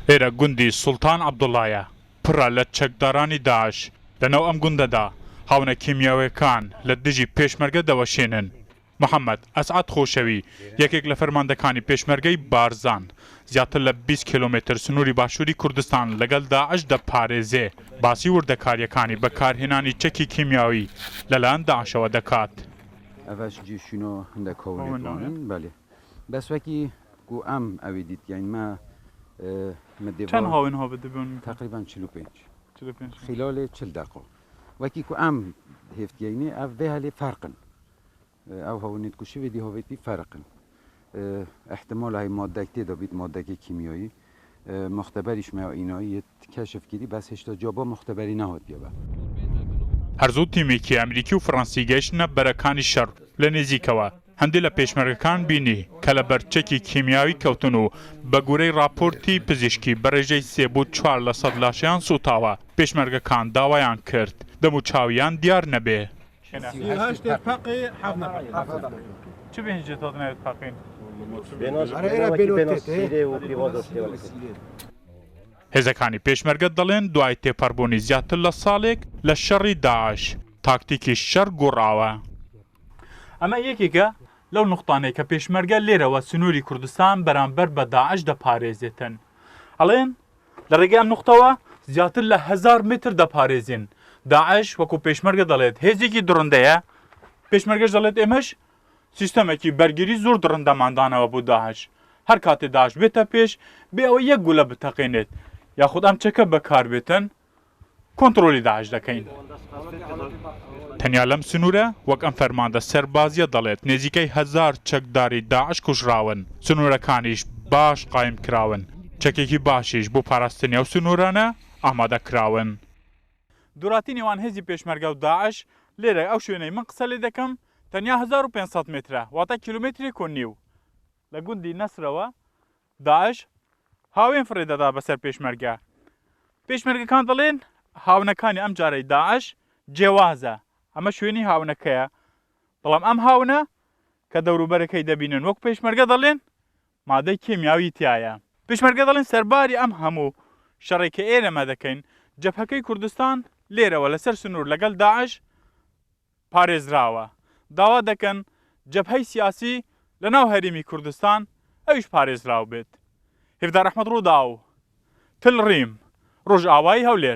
ئێرە گوندی سوڵتان عەبدوڵایە پڕە لە چەکدارانی داعش لەناو ئەم گوندەدا هاونە کیمیاویەکان لە دژی پێشمەرگە دەوەشێنن. محەممەد ئەسعەد خۆشەوی یەکێک لە فەرماندەکانی پێشمەرگەی بارزان زیاتر لە 20 کیلومتر سنووری باشووری کوردستان لەگەڵ داعش دەپارێزێ باسی وردەکاریەکانی بەکارهێنانی چەکی کیمیاوی لەلایەن داعشەوە دەکات. ئەڤش جیشینۆ هەندێکەوەن بەێ بەسوەکی و ئەم ئەوی دیت یانمە چەند هاوێن هاو دەبن تقریبان 45 خلال 40 دقیقة وەکی کو ئەم هێفتیینێ ئەف بێ هەلێ فەرقن ئەو هەونێت کوشی دی هۆێتی فەرقن احتمال هەی مادەک تێدا بیت مادەکی کیمیایی مختبەریش مەینایی کەشفگیری بەس هێشتا جابا مختبەری نەهاتیەوە. هەرزوو تیمێکی ئەمریکی و فڕەنسی گەیشتنە بەرەکانی شەڕ لە نێزیکەوە هەندێک لە پێشمەرگەکان بینی کە لە بەرچەکی کیمیاوی کەوتن و بە گورەی راپۆرتی پزیشکی بەڕێژەی 3 بۆ 4 لە سەد لاشیان سوتاوە پێشمەرگەکان داوایان کرد دەم و چاویان دیار نەبێ. چ بێنجێت ناوێت پاقین؟ هێزەکانی پێشمەرگە دەڵێن دوای تێپەڕبوونی زیاتر لە ساڵێک لە شەڕی داعش تاکتیکی شەڕ گۆڕاوە. ئەمە یەکێکە لەو نوختانەی کە پێشمەرگە لێرەوە سنووری کوردستان بەرامبەر بە داعش دەپارێزێتن. ئەڵێن لە ڕێگەی ئەم نوختەوە زیاتر لە 1000 متر دەپارێزین. داعش وەکو پێشمەرگە دەڵێت هێزێکی درڕندەیە پێشمەرگەش دەڵێت ئێمەش سیستەمێکی بەرگری زۆر درڕندەماندانەوە بۆ داعش هەر کاتێ داعش بێتە پێش بێ ئەوە یەک گولە بتەقێنێت یاخود ئەم چەکە بەکار بێتن کۆنتڕۆلی داعش دەکەین. تەنیا لەم سنوورە وەک ئەم فەرماندە سەربازیە دەڵێت نێزیکەی 1000 چەکداری داعش کوژراون سنوورەکانیش باش قایم کراون چەکێکی باشیش بۆ پاراستنی ئەو سنوورانە ئامادە کراون. دووراتی نێوان هێزی پێشمەرگە و داعش لێرە ئەو شوێنەی من قسە لێ دەکەم تەنیا 1500 مترە واتە کیلومترێک و نیو لە گوندی نەسرەوە داعش هاوێن فڕێدەدا بەسەر پێشمەرگە. پێشمەرگەکان دەڵێن هاونەکانی ئەم جارەی داعش جێوازە ئەمە شوێنی هاونەکەیە بەڵام ئەم هاونە کە دەوروبەرەکەی دەبینن وەک پێشمەرگە دەڵێن مادەی کیمیاوی تایە. پێشمەرگە دەڵێن سەرباری ئەم هەموو شەڕێکە ئێرەمە دەکەین جەبهەکەی کوردستان لێرەوە لەسەر سنوور لەگەڵ داعش پارێزراوە داوا دەکەن جەبهەی سیاسی لە ناو هەرێمی کوردستان ئەویش پارێزراو بێت. هێفدار ئەحمەد ڕوودا و تل ڕیم ڕۆژ ئاوایی هەولێر.